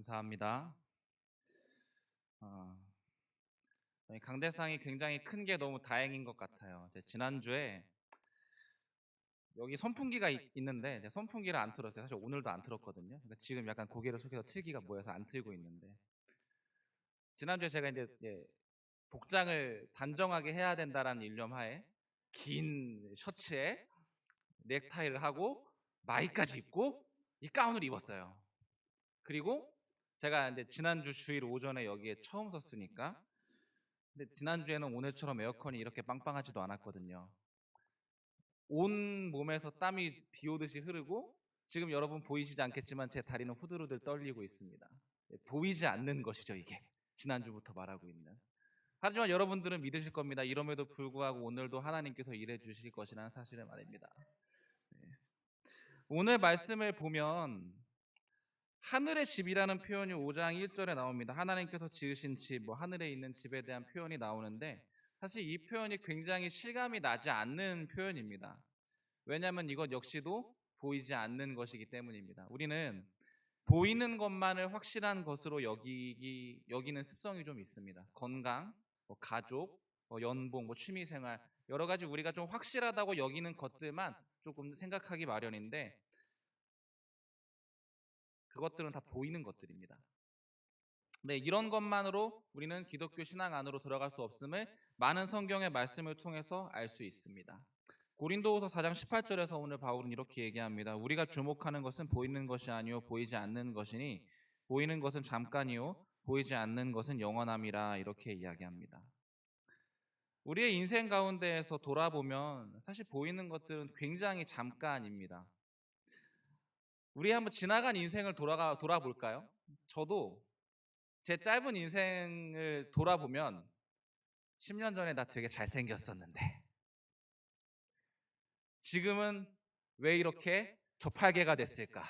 감사합니다. 어, 강대상이 굉장히 큰 게 너무 다행인 것 같아요. 지난주에 여기 선풍기가 있는데 선풍기를 안 틀었어요. 사실 오늘도 안 틀었거든요. 그러니까 지금 약간 고개를 숙여서 틀기가 뭐해서 안 틀고 있는데, 지난주에 제가 이제 복장을 단정하게 해야 된다라는 일념하에 긴 셔츠에 넥타이를 하고 마이까지 입고 이 가운을 입었어요. 그리고 제가 이제 지난주 주일 오전에 여기에 처음 섰으니까, 근데 지난주에는 오늘처럼 에어컨이 이렇게 빵빵하지도 않았거든요. 온 몸에서 땀이 비 오듯이 흐르고, 지금 여러분 보이시지 않겠지만 제 다리는 후들후들 떨리고 있습니다. 보이지 않는 것이죠, 이게. 지난주부터 말하고 있는. 하지만 여러분들은 믿으실 겁니다. 이럼에도 불구하고 오늘도 하나님께서 일해 주실 것이라는 사실을 말입니다. 오늘 말씀을 보면 하늘의 집이라는 표현이 5장 1절에 나옵니다. 하나님께서 지으신 집, 하늘에 있는 집에 대한 표현이 나오는데, 사실 이 표현이 굉장히 실감이 나지 않는 표현입니다. 왜냐하면 이것 역시도 보이지 않는 것이기 때문입니다. 우리는 보이는 것만을 확실한 것으로 여기는 습성이 좀 있습니다. 건강, 가족, 연봉, 취미생활, 여러 가지 우리가 좀 확실하다고 여기는 것들만 조금 생각하기 마련인데, 그것들은 다 보이는 것들입니다. 네, 이런 것만으로 우리는 기독교 신앙 안으로 들어갈 수 없음을 많은 성경의 말씀을 통해서 알 수 있습니다. 고린도후서 4장 18절에서 오늘 바울은 이렇게 얘기합니다. 우리가 주목하는 것은 보이는 것이 아니요 보이지 않는 것이니 보이는 것은 잠깐이요 보이지 않는 것은 영원함이라, 이렇게 이야기합니다. 우리의 인생 가운데에서 돌아보면 사실 보이는 것들은 굉장히 잠깐입니다. 우리 한번 지나간 인생을 돌아볼까요? 저도 제 짧은 인생을 돌아보면 10년 전에 나 되게 잘생겼었는데 지금은 왜 이렇게 저팔계가 됐을까?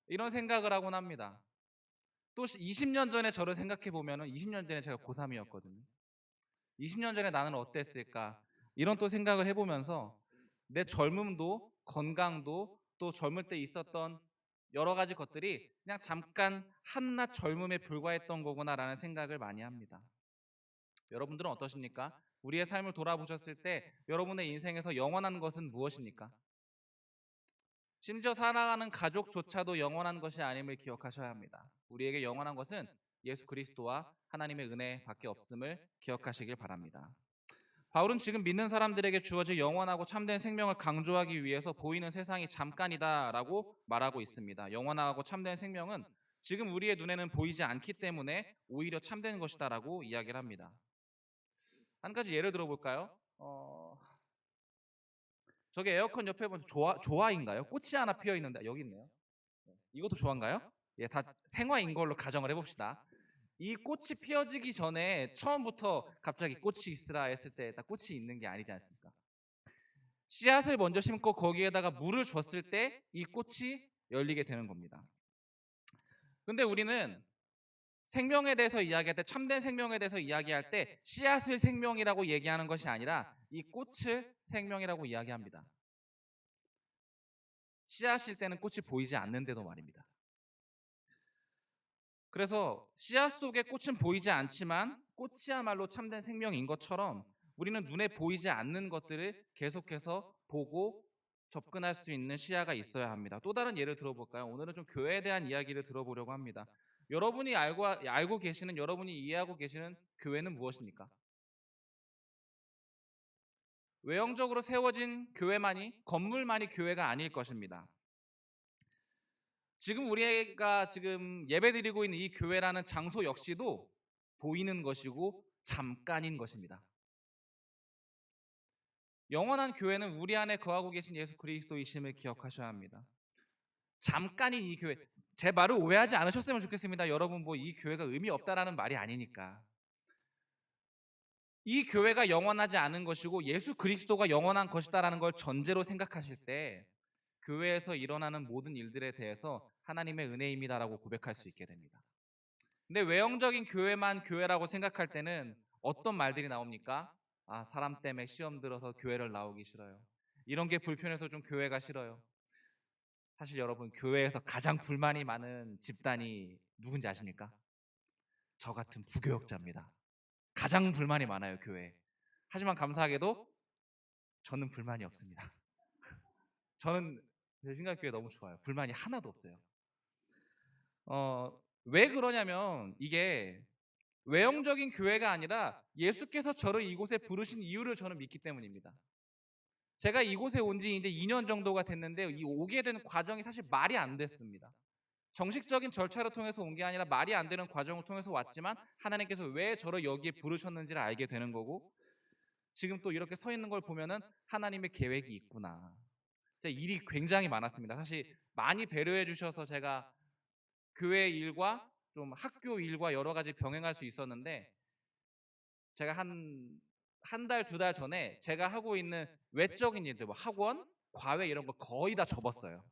이런 생각을 하곤 합니다. 또 20년 전에 저를 생각해 보면 20년 전에 제가 고3이었거든요. 20년 전에 나는 어땠을까? 이런 또 생각을 해보면서 내 젊음도 건강도 또 젊을 때 있었던 여러 가지 것들이 그냥 잠깐 한낱 젊음에 불과했던 거구나라는 생각을 많이 합니다. 여러분들은 어떠십니까? 우리의 삶을 돌아보셨을 때 여러분의 인생에서 영원한 것은 무엇입니까? 심지어 살아가는 가족조차도 영원한 것이 아님을 기억하셔야 합니다. 우리에게 영원한 것은 예수 그리스도와 하나님의 은혜밖에 없음을 기억하시길 바랍니다. 바울은 지금 믿는 사람들에게 주어질 영원하고 참된 생명을 강조하기 위해서 보이는 세상이 잠깐이다라고 말하고 있습니다. 영원하고 참된 생명은 지금 우리의 눈에는 보이지 않기 때문에 오히려 참된 것이다라고 이야기를 합니다. 한 가지 예를 들어볼까요? 저기 에어컨 옆에 보면 조화인가요? 꽃이 하나 피어 있는데 여기 있네요. 이것도 조화인가요? 예, 다 생화인 걸로 가정을 해봅시다. 이 꽃이 피어지기 전에 처음부터 갑자기 꽃이 있으라 했을 때 딱 꽃이 있는 게 아니지 않습니까? 씨앗을 먼저 심고 거기에다가 물을 줬을 때 이 꽃이 열리게 되는 겁니다. 근데 우리는 생명에 대해서 이야기할 때, 참된 생명에 대해서 이야기할 때 씨앗을 생명이라고 얘기하는 것이 아니라 이 꽃을 생명이라고 이야기합니다. 씨앗일 때는 꽃이 보이지 않는데도 말입니다. 그래서 씨앗 속의 꽃은 보이지 않지만 꽃이야말로 참된 생명인 것처럼 우리는 눈에 보이지 않는 것들을 계속해서 보고 접근할 수 있는 시야가 있어야 합니다. 또 다른 예를 들어볼까요? 오늘은 좀 교회에 대한 이야기를 들어보려고 합니다. 여러분이 알고 계시는, 여러분이 이해하고 계시는 교회는 무엇입니까? 외형적으로 세워진 교회만이, 건물만이 교회가 아닐 것입니다. 지금 우리가 지금 예배드리고 있는 이 교회라는 장소 역시도 보이는 것이고 잠깐인 것입니다. 영원한 교회는 우리 안에 거하고 계신 예수 그리스도이심을 기억하셔야 합니다. 잠깐인 이 교회, 제 말을 오해하지 않으셨으면 좋겠습니다. 여러분 이 교회가 의미 없다라는 말이 아니니까. 이 교회가 영원하지 않은 것이고 예수 그리스도가 영원한 것이다라는 걸 전제로 생각하실 때 교회에서 일어나는 모든 일들에 대해서 하나님의 은혜입니다라고 고백할 수 있게 됩니다. 근데 외형적인 교회만 교회라고 생각할 때는 어떤 말들이 나옵니까? 사람 때문에 시험 들어서 교회를 나오기 싫어요. 이런 게 불편해서 좀 교회가 싫어요. 사실 여러분, 교회에서 가장 불만이 많은 집단이 누군지 아십니까? 저 같은 부교역자입니다. 가장 불만이 많아요, 교회에. 하지만 감사하게도 저는 불만이 없습니다. 저는 제 생각교회 너무 좋아요. 불만이 하나도 없어요. 왜 그러냐면 이게 외형적인 교회가 아니라 예수께서 저를 이곳에 부르신 이유를 저는 믿기 때문입니다. 제가 이곳에 온 지 이제 2년 정도가 됐는데 이 오게 된 과정이 사실 말이 안 됐습니다. 정식적인 절차를 통해서 온 게 아니라 말이 안 되는 과정을 통해서 왔지만 하나님께서 왜 저를 여기에 부르셨는지를 알게 되는 거고, 지금 또 이렇게 서 있는 걸 보면은 하나님의 계획이 있구나. 일이 굉장히 많았습니다. 사실 많이 배려해 주셔서 제가 교회 일과 좀 학교 일과 여러 가지 병행할 수 있었는데, 제가 한 달, 2달 전에 제가 하고 있는 외적인 일들, 뭐 학원, 과외 이런 거 거의 다 접었어요.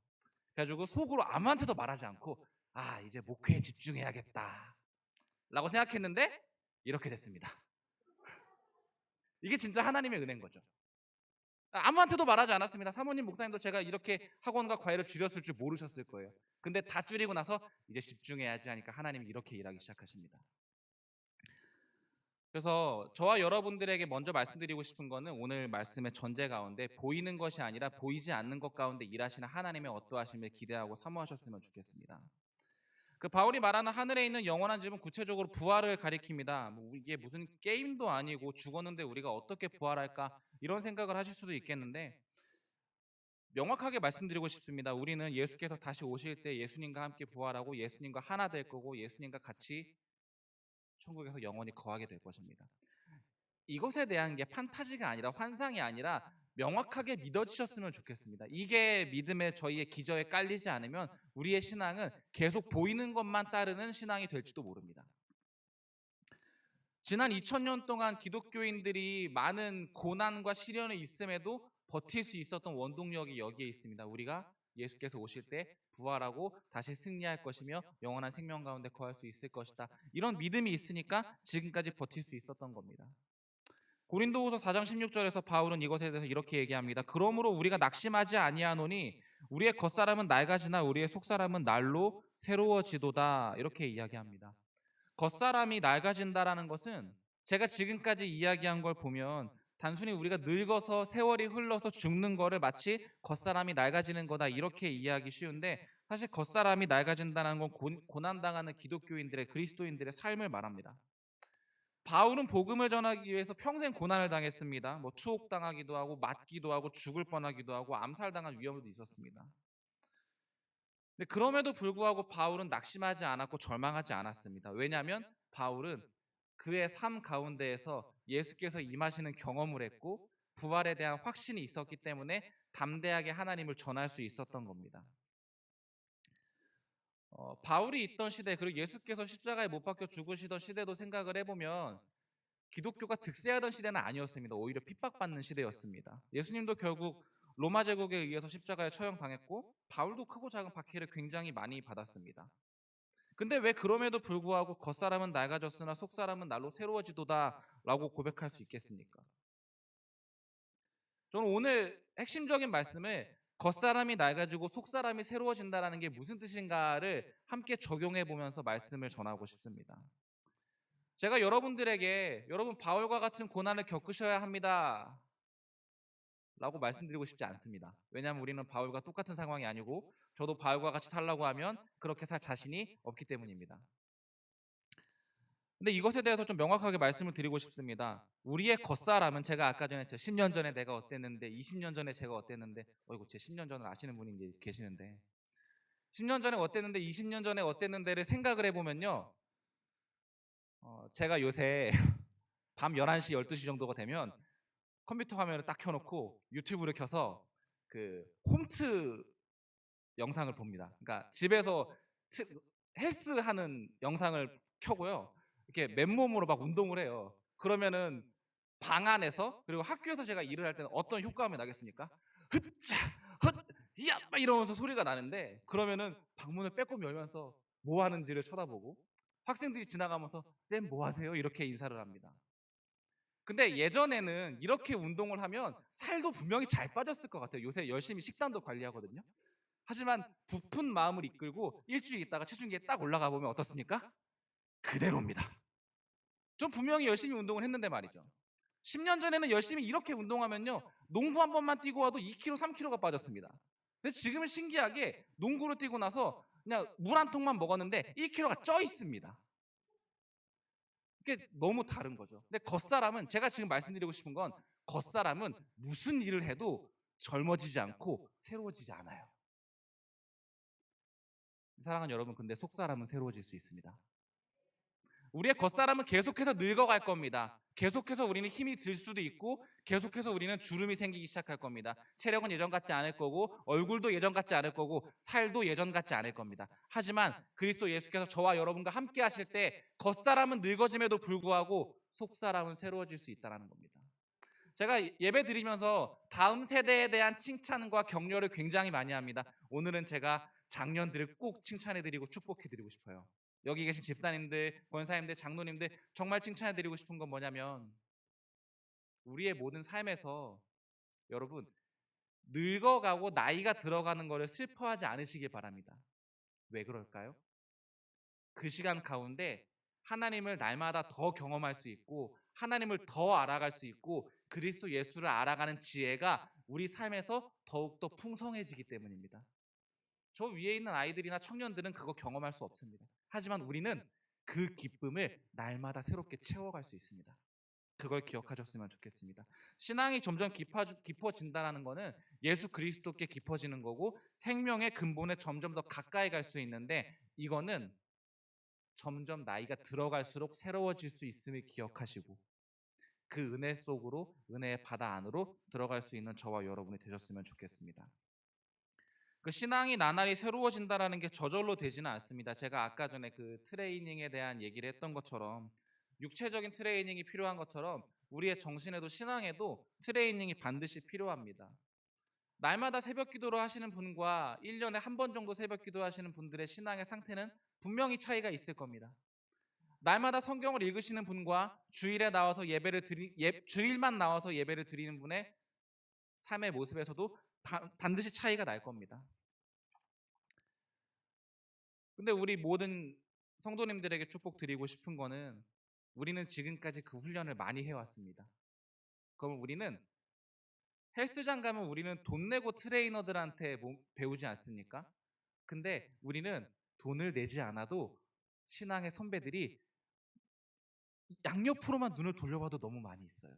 그래가지고 속으로 아무한테도 말하지 않고 이제 목회에 집중해야겠다 라고 생각했는데 이렇게 됐습니다. 이게 진짜 하나님의 은혜인 거죠. 아무한테도 말하지 않았습니다. 사모님, 목사님도 제가 이렇게 학원과 과외를 줄였을 줄 모르셨을 거예요. 근데 다 줄이고 나서 이제 집중해야지 하니까 하나님이 이렇게 일하기 시작하십니다. 그래서 저와 여러분들에게 먼저 말씀드리고 싶은 거는, 오늘 말씀의 전제 가운데 보이는 것이 아니라 보이지 않는 것 가운데 일하시는 하나님의 어떠하심을 기대하고 사모하셨으면 좋겠습니다. 그 바울이 말하는 하늘에 있는 영원한 집은 구체적으로 부활을 가리킵니다. 이게 무슨 게임도 아니고 죽었는데 우리가 어떻게 부활할까, 이런 생각을 하실 수도 있겠는데 명확하게 말씀드리고 싶습니다. 우리는 예수께서 다시 오실 때 예수님과 함께 부활하고 예수님과 하나 될 거고 예수님과 같이 천국에서 영원히 거하게 될 것입니다. 이것에 대한 게 판타지가 아니라 환상이 아니라 명확하게 믿어지셨으면 좋겠습니다. 이게 믿음의 저희의 기저에 깔리지 않으면 우리의 신앙은 계속 보이는 것만 따르는 신앙이 될지도 모릅니다. 지난 2000년 동안 기독교인들이 많은 고난과 시련이 있음에도 버틸 수 있었던 원동력이 여기에 있습니다. 우리가 예수께서 오실 때 부활하고 다시 승리할 것이며 영원한 생명 가운데 거할 수 있을 것이다. 이런 믿음이 있으니까 지금까지 버틸 수 있었던 겁니다. 고린도후서 4장 16절에서 바울은 이것에 대해서 이렇게 얘기합니다. 그러므로 우리가 낙심하지 아니하노니 우리의 겉사람은 낡아지나 우리의 속사람은 날로 새로워지도다. 이렇게 이야기합니다. 겉사람이 낡아진다라는 것은 제가 지금까지 이야기한 걸 보면 단순히 우리가 늙어서 세월이 흘러서 죽는 거를 마치 겉사람이 낡아지는 거다 이렇게 이해하기 쉬운데, 사실 겉사람이 낡아진다는 건 고난당하는 기독교인들의, 그리스도인들의 삶을 말합니다. 바울은 복음을 전하기 위해서 평생 고난을 당했습니다. 투옥당하기도 하고 맞기도 하고 죽을 뻔하기도 하고 암살당할 위험도 있었습니다. 근데 그럼에도 불구하고 바울은 낙심하지 않았고 절망하지 않았습니다. 왜냐하면 바울은 그의 삶 가운데에서 예수께서 임하시는 경험을 했고 부활에 대한 확신이 있었기 때문에 담대하게 하나님을 전할 수 있었던 겁니다. 바울이 있던 시대, 그리고 예수께서 십자가에 못 박혀 죽으시던 시대도 생각을 해보면 기독교가 득세하던 시대는 아니었습니다. 오히려 핍박받는 시대였습니다. 예수님도 결국 로마 제국에 의해서 십자가에 처형당했고 바울도 크고 작은 박해를 굉장히 많이 받았습니다. 근데 왜 그럼에도 불구하고 겉사람은 낡아졌으나 속사람은 날로 새로워지도다 라고 고백할 수 있겠습니까? 저는 오늘 핵심적인 말씀을 겉사람이 낡아지고 속사람이 새로워진다는 게 무슨 뜻인가를 함께 적용해 보면서 말씀을 전하고 싶습니다. 제가 여러분들에게 여러분 바울과 같은 고난을 겪으셔야 합니다 라고 말씀드리고 싶지 않습니다. 왜냐하면 우리는 바울과 똑같은 상황이 아니고 저도 바울과 같이 살라고 하면 그렇게 살 자신이 없기 때문입니다. 근데 이것에 대해서 좀 명확하게 말씀을 드리고 싶습니다. 우리의 겉사람은, 제가 아까 전에 10년 전에 내가 어땠는데 20년 전에 제가 어땠는데, 제 10년 전을 아시는 분이 계시는데 10년 전에 어땠는데 20년 전에 어땠는데를 생각을 해보면요, 제가 요새 밤 11시 12시 정도가 되면 컴퓨터 화면을 딱 켜놓고 유튜브를 켜서 그 홈트 영상을 봅니다. 그러니까 집에서 헬스하는 영상을 켜고요, 이렇게 맨몸으로 막 운동을 해요. 그러면은 방 안에서, 그리고 학교에서 제가 일을 할 때는 어떤 효과음이 나겠습니까? 흩자 헛야 막 이러면서 소리가 나는데, 그러면은 방문을 빼꼼 열면서 뭐 하는지를 쳐다보고 학생들이 지나가면서 쌤 뭐 하세요? 이렇게 인사를 합니다. 근데 예전에는 이렇게 운동을 하면 살도 분명히 잘 빠졌을 것 같아요. 요새 열심히 식단도 관리하거든요. 하지만 부푼 마음을 이끌고 일주일 있다가 체중계에 딱 올라가 보면 어떻습니까? 그대로입니다. 전 분명히 열심히 운동을 했는데 말이죠. 10년 전에는 열심히 이렇게 운동하면요, 농구 한 번만 뛰고 와도 2kg, 3kg가 빠졌습니다. 근데 지금은 신기하게 농구를 뛰고 나서 그냥 물 한 통만 먹었는데 1kg가 쪄 있습니다. 이게 너무 다른 거죠. 근데 겉사람은, 제가 지금 말씀드리고 싶은 건, 겉사람은 무슨 일을 해도 젊어지지 않고 새로워지지 않아요. 사랑하는 여러분, 근데 속사람은 새로워질 수 있습니다. 우리의 겉사람은 계속해서 늙어갈 겁니다. 계속해서 우리는 힘이 들 수도 있고, 계속해서 우리는 주름이 생기기 시작할 겁니다. 체력은 예전 같지 않을 거고, 얼굴도 예전 같지 않을 거고, 살도 예전 같지 않을 겁니다. 하지만 그리스도 예수께서 저와 여러분과 함께 하실 때 겉사람은 늙어짐에도 불구하고 속사람은 새로워질 수 있다는 겁니다. 제가 예배 드리면서 다음 세대에 대한 칭찬과 격려를 굉장히 많이 합니다. 오늘은 제가 장년들을 꼭 칭찬해드리고 축복해드리고 싶어요. 여기 계신 집사님들, 권사님들, 장로님들, 정말 칭찬해드리고 싶은 건 뭐냐면, 우리의 모든 삶에서 여러분, 늙어가고 나이가 들어가는 것을 슬퍼하지 않으시길 바랍니다. 왜 그럴까요? 그 시간 가운데 하나님을 날마다 더 경험할 수 있고, 하나님을 더 알아갈 수 있고, 그리스도 예수를 알아가는 지혜가 우리 삶에서 더욱더 풍성해지기 때문입니다. 저 위에 있는 아이들이나 청년들은 그거 경험할 수 없습니다. 하지만 우리는 그 기쁨을 날마다 새롭게 채워갈 수 있습니다. 그걸 기억하셨으면 좋겠습니다. 신앙이 점점 깊어진다는 것은 예수 그리스도께 깊어지는 거고, 생명의 근본에 점점 더 가까이 갈 수 있는데, 이거는 점점 나이가 들어갈수록 새로워질 수 있음을 기억하시고, 그 은혜 속으로, 은혜의 바다 안으로 들어갈 수 있는 저와 여러분이 되셨으면 좋겠습니다. 그 신앙이 나날이 새로워진다라는 게 저절로 되지는 않습니다. 제가 아까 전에 그 트레이닝에 대한 얘기를 했던 것처럼, 육체적인 트레이닝이 필요한 것처럼 우리의 정신에도, 신앙에도 트레이닝이 반드시 필요합니다. 날마다 새벽 기도를 하시는 분과 1년에 한 번 정도 새벽 기도 하시는 분들의 신앙의 상태는 분명히 차이가 있을 겁니다. 날마다 성경을 읽으시는 분과 주일에 나와서 주일만 나와서 예배를 드리는 분의 삶의 모습에서도 반드시 차이가 날 겁니다. 근데 우리 모든 성도님들에게 축복드리고 싶은 거는, 우리는 지금까지 그 훈련을 많이 해왔습니다. 그럼 우리는 헬스장 가면 우리는 돈 내고 트레이너들한테 배우지 않습니까? 근데 우리는 돈을 내지 않아도 신앙의 선배들이 양옆으로만 눈을 돌려봐도 너무 많이 있어요.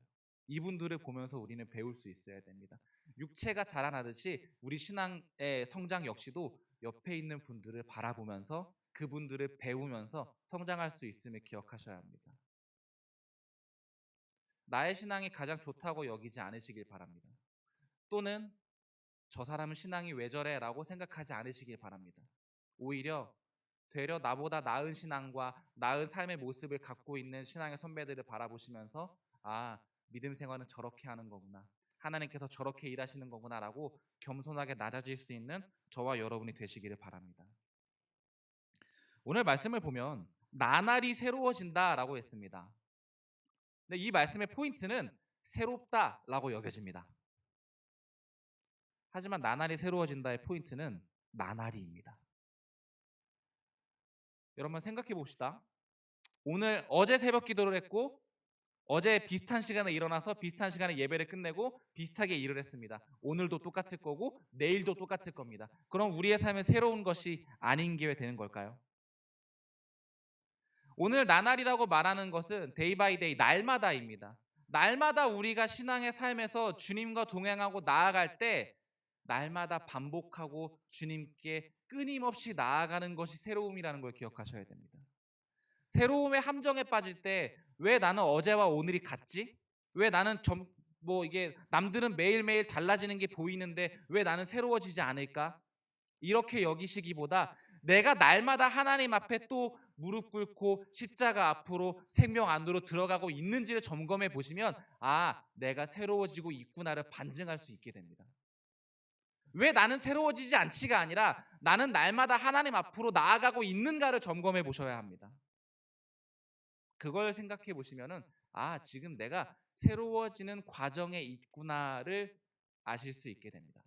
이분들을 보면서 우리는 배울 수 있어야 됩니다. 육체가 자라나듯이 우리 신앙의 성장 역시도 옆에 있는 분들을 바라보면서, 그분들을 배우면서 성장할 수 있음을 기억하셔야 합니다. 나의 신앙이 가장 좋다고 여기지 않으시길 바랍니다. 또는 저 사람은 신앙이 왜 저래? 라고 생각하지 않으시길 바랍니다. 오히려 되려 나보다 나은 신앙과 나은 삶의 모습을 갖고 있는 신앙의 선배들을 바라보시면서, 아, 믿음 생활은 저렇게 하는 거구나, 하나님께서 저렇게 일하시는 거구나 라고 겸손하게 낮아질 수 있는 저와 여러분이 되시기를 바랍니다. 오늘 말씀을 보면 나날이 새로워진다라고 했습니다. 근데 이 말씀의 포인트는 새롭다라고 여겨집니다. 하지만 나날이 새로워진다의 포인트는 나날이입니다. 여러분 생각해 봅시다. 어제 새벽 기도를 했고, 어제 비슷한 시간에 일어나서 비슷한 시간에 예배를 끝내고 비슷하게 일을 했습니다. 오늘도 똑같을 거고 내일도 똑같을 겁니다. 그럼 우리의 삶은 새로운 것이 아닌 게 되는 걸까요? 오늘 나날이라고 말하는 것은 데이 바이 데이, 날마다입니다. 날마다 우리가 신앙의 삶에서 주님과 동행하고 나아갈 때 날마다 반복하고 주님께 끊임없이 나아가는 것이 새로움이라는 걸 기억하셔야 됩니다. 새로움의 함정에 빠질 때, 왜 나는 어제와 오늘이 같지? 왜 나는 이게 남들은 매일매일 달라지는 게 보이는데 왜 나는 새로워지지 않을까? 이렇게 여기시기보다, 내가 날마다 하나님 앞에 또 무릎 꿇고 십자가 앞으로 생명 안으로 들어가고 있는지를 점검해 보시면, 아, 내가 새로워지고 있구나를 반증할 수 있게 됩니다. 왜 나는 새로워지지 않지가 아니라, 나는 날마다 하나님 앞으로 나아가고 있는가를 점검해 보셔야 합니다. 그걸 생각해 보시면은, 아, 지금 내가 새로워지는 과정에 있구나를 아실 수 있게 됩니다.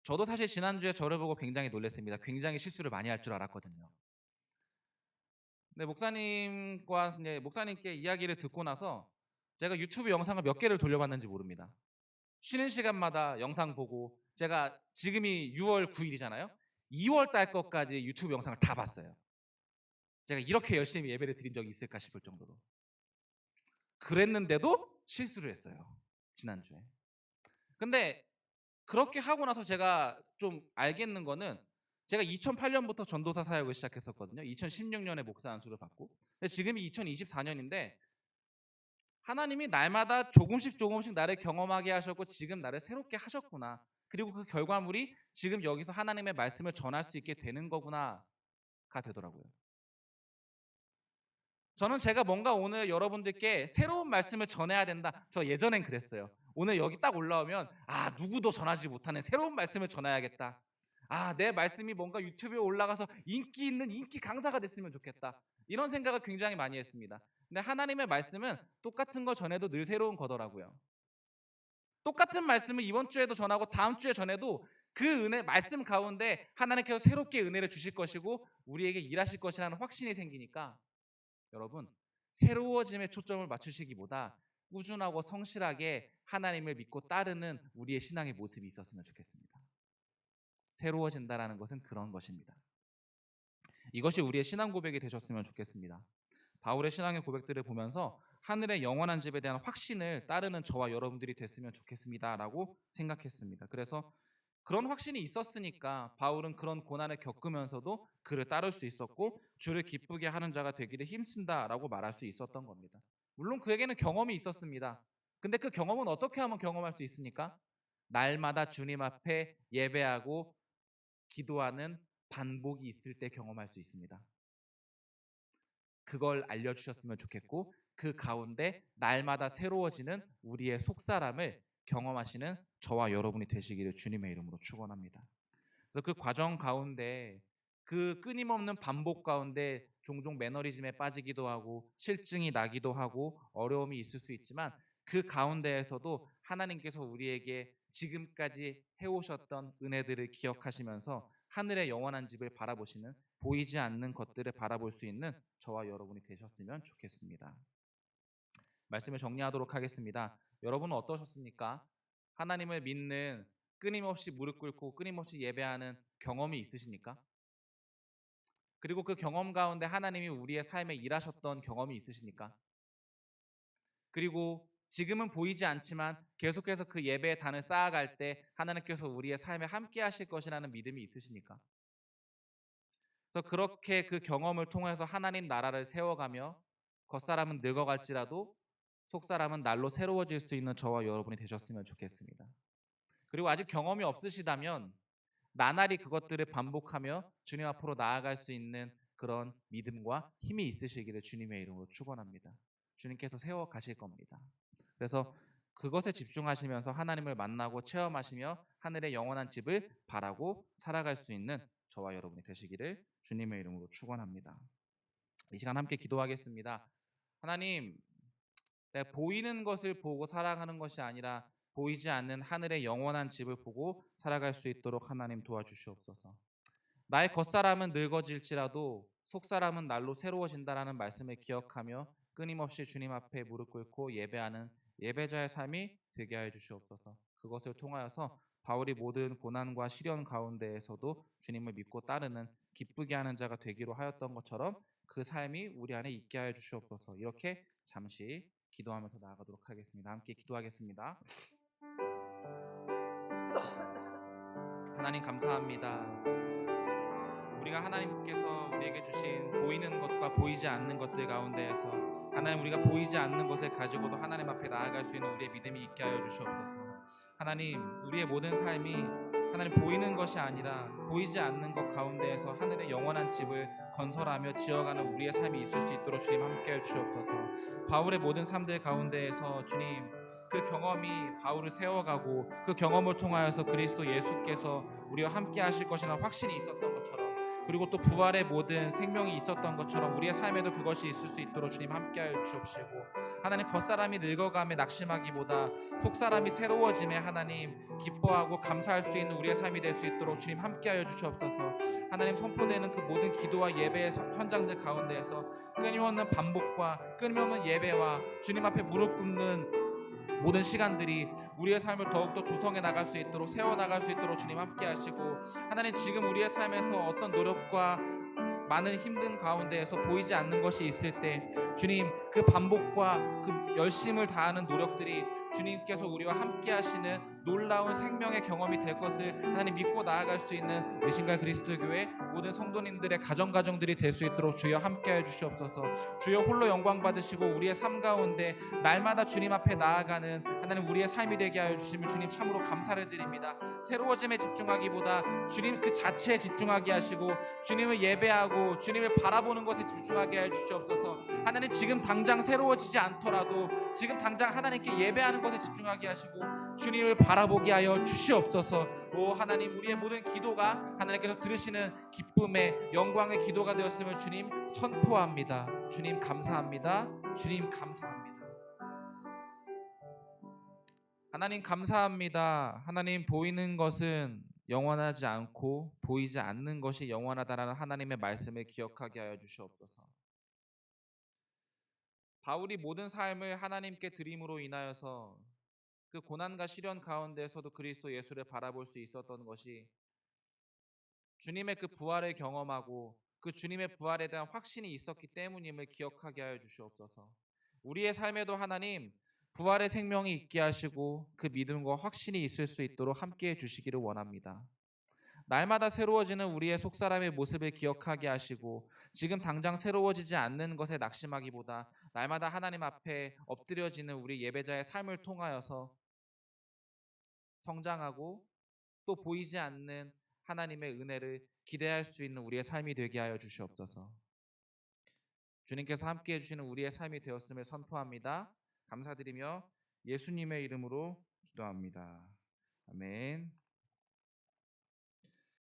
저도 사실 지난주에 저를 보고 굉장히 놀랐습니다. 굉장히 실수를 많이 할 줄 알았거든요. 근데 목사님께 이야기를 듣고 나서 제가 유튜브 영상을 몇 개를 돌려봤는지 모릅니다. 쉬는 시간마다 영상 보고, 제가 지금이 6월 9일이잖아요. 2월 달 것까지 유튜브 영상을 다 봤어요. 제가 이렇게 열심히 예배를 드린 적이 있을까 싶을 정도로. 그랬는데도 실수를 했어요, 지난주에. 근데 그렇게 하고 나서 제가 좀 알겠는 거는, 제가 2008년부터 전도사 사역을 시작했었거든요. 2016년에 목사 안수를 받고. 근데 지금이 2024년인데 하나님이 날마다 조금씩 나를 경험하게 하셨고 지금 나를 새롭게 하셨구나. 그리고 그 결과물이 지금 여기서 하나님의 말씀을 전할 수 있게 되는 거구나가 되더라고요. 저는 제가 뭔가 오늘 여러분들께 새로운 말씀을 전해야 된다. 저 예전엔 그랬어요. 오늘 여기 딱 올라오면 누구도 전하지 못하는 새로운 말씀을 전해야겠다. 내 말씀이 뭔가 유튜브에 올라가서 인기 있는 인기 강사가 됐으면 좋겠다. 이런 생각을 굉장히 많이 했습니다. 근데 하나님의 말씀은 똑같은 거 전해도 늘 새로운 거더라고요. 똑같은 말씀을 이번 주에도 전하고 다음 주에 전해도 그 은혜 말씀 가운데 하나님께서 새롭게 은혜를 주실 것이고 우리에게 일하실 것이라는 확신이 생기니까, 여러분, 새로워짐에 초점을 맞추시기보다 꾸준하고 성실하게 하나님을 믿고 따르는 우리의 신앙의 모습이 있었으면 좋겠습니다. 새로워진다라는 것은 그런 것입니다. 이것이 우리의 신앙 고백이 되셨으면 좋겠습니다. 바울의 신앙의 고백들을 보면서 하늘의 영원한 집에 대한 확신을 따르는 저와 여러분들이 됐으면 좋겠습니다라고 생각했습니다. 그래서 그런 확신이 있었으니까 바울은 그런 고난을 겪으면서도 그를 따를 수 있었고 주를 기쁘게 하는 자가 되기를 힘쓴다라고 말할 수 있었던 겁니다. 물론 그에게는 경험이 있었습니다. 근데 그 경험은 어떻게 하면 경험할 수 있습니까? 날마다 주님 앞에 예배하고 기도하는 반복이 있을 때 경험할 수 있습니다. 그걸 알려주셨으면 좋겠고 그 가운데 날마다 새로워지는 우리의 속사람을 경험하시는 저와 여러분이 되시기를 주님의 이름으로 축원합니다. 그래서 그 과정 가운데, 그 끊임없는 반복 가운데 종종 매너리즘에 빠지기도 하고 실증이 나기도 하고 어려움이 있을 수 있지만, 그 가운데에서도 하나님께서 우리에게 지금까지 해오셨던 은혜들을 기억하시면서 하늘의 영원한 집을 바라보시는, 보이지 않는 것들을 바라볼 수 있는 저와 여러분이 되셨으면 좋겠습니다. 말씀을 정리하도록 하겠습니다. 여러분은 어떠셨습니까? 하나님을 믿는, 끊임없이 무릎 꿇고 끊임없이 예배하는 경험이 있으십니까? 그리고 그 경험 가운데 하나님이 우리의 삶에 일하셨던 경험이 있으십니까? 그리고 지금은 보이지 않지만 계속해서 그 예배의 단을 쌓아갈 때 하나님께서 우리의 삶에 함께 하실 것이라는 믿음이 있으십니까? 그래서 그렇게 그 경험을 통해서 하나님 나라를 세워가며 겉사람은 늙어갈지라도 속사람은 날로 새로워질 수 있는 저와 여러분이 되셨으면 좋겠습니다. 그리고 아직 경험이 없으시다면 나날이 그것들을 반복하며 주님 앞으로 나아갈 수 있는 그런 믿음과 힘이 있으시기를 주님의 이름으로 축원합니다. 주님께서 세워가실 겁니다. 그래서 그것에 집중하시면서 하나님을 만나고 체험하시며 하늘의 영원한 집을 바라고 살아갈 수 있는 저와 여러분이 되시기를 주님의 이름으로 축원합니다. 이 시간 함께 기도하겠습니다. 하나님, 내가 보이는 것을 보고 살아가는 것이 아니라 보이지 않는 하늘의 영원한 집을 보고 살아갈 수 있도록 하나님 도와주시옵소서. 나의 겉사람은 늙어질지라도 속사람은 날로 새로워진다라는 말씀을 기억하며 끊임없이 주님 앞에 무릎 꿇고 예배하는 예배자의 삶이 되게 하여 주시옵소서. 그것을 통하여서 바울이 모든 고난과 시련 가운데에서도 주님을 믿고 따르는 기쁘게 하는 자가 되기로 하였던 것처럼 그 삶이 우리 안에 있게 하여 주시옵소서. 이렇게 잠시 기도하면서 나아가도록 하겠습니다. 함께 기도하겠습니다. 하나님 감사합니다. 우리가 하나님께서 우리에게 주신 보이는 것과 보이지 않는 것들 가운데에서 하나님, 우리가 보이지 않는 것을 가지고도 하나님 앞에 나아갈 수 있는 우리의 믿음이 있게 하여 주시옵소서. 하나님, 우리의 모든 삶이 하나님 보이는 것이 아니라 보이지 않는 것 가운데에서 하늘의 영원한 집을 건설하며 지어가는 우리의 삶이 있을 수 있도록 주님 함께 해 주시옵소서. 바울의 모든 삶들 가운데에서 주님, 그 경험이 바울을 세워가고 그 경험을 통하여서 그리스도 예수께서 우리와 함께 하실 것이라는 확신이 있었던 것처럼 그리고 또 부활의 모든 생명이 있었던 것처럼 우리의 삶에도 그것이 있을 수 있도록 주님 함께하여 주옵시고, 하나님 겉사람이 늙어감에 낙심하기보다 속사람이 새로워짐에 하나님 기뻐하고 감사할 수 있는 우리의 삶이 될 수 있도록 주님 함께하여 주시옵소서. 하나님 선포되는 그 모든 기도와 예배의 현장들 가운데에서 끊임없는 반복과 끊임없는 예배와 주님 앞에 무릎 꿇는 모든 시간들이 우리의 삶을 더욱더 조성해 나갈 수 있도록, 세워 나갈 수 있도록 주님 함께 하시고, 하나님 지금 우리의 삶에서 어떤 노력과 많은 힘든 가운데에서 보이지 않는 것이 있을 때 주님 그 반복과 그 열심을 다하는 노력들이 주님께서 우리와 함께 하시는 놀라운 생명의 경험이 될 것을 하나님 믿고 나아갈 수 있는 외신갈 그리스도 교회 모든 성도님들의 가정들이 될 수 있도록 주여 함께해 주시옵소서. 주여 홀로 영광 받으시고 우리의 삶 가운데 날마다 주님 앞에 나아가는 하나님 우리의 삶이 되게 하여 주시면 주님 참으로 감사를 드립니다. 새로워짐에 집중하기보다 주님 그 자체에 집중하게 하시고 주님을 예배하고 주님을 바라보는 것에 집중하게 해 주시옵소서. 하나님 지금 당장 새로워지지 않더라도 지금 당장 하나님께 예배하는 것에 집중하게 하시고 주님을 바라보게 하여 주시옵소서. 오 하나님, 우리의 모든 기도가 하나님께서 들으시는 기쁨의 영광의 기도가 되었음을 주님 선포합니다. 주님 감사합니다. 주님 감사합니다. 하나님 감사합니다. 하나님, 보이는 것은 영원하지 않고 보이지 않는 것이 영원하다라는 하나님의 말씀을 기억하게 하여 주시옵소서. 바울이 모든 삶을 하나님께 드림으로 인하여서 그 고난과 시련 가운데에서도 그리스도 예수를 바라볼 수 있었던 것이 주님의 그 부활을 경험하고 그 주님의 부활에 대한 확신이 있었기 때문임을 기억하게 하여 주시옵소서. 우리의 삶에도 하나님 부활의 생명이 있게 하시고 그 믿음과 확신이 있을 수 있도록 함께해 주시기를 원합니다. 날마다 새로워지는 우리의 속사람의 모습을 기억하게 하시고 지금 당장 새로워지지 않는 것에 낙심하기보다 날마다 하나님 앞에 엎드려지는 우리 예배자의 삶을 통하여서 성장하고 또 보이지 않는 하나님의 은혜를 기대할 수 있는 우리의 삶이 되게 하여 주시옵소서. 주님께서 함께해 주시는 우리의 삶이 되었음을 선포합니다. 감사드리며 예수님의 이름으로 기도합니다. 아멘.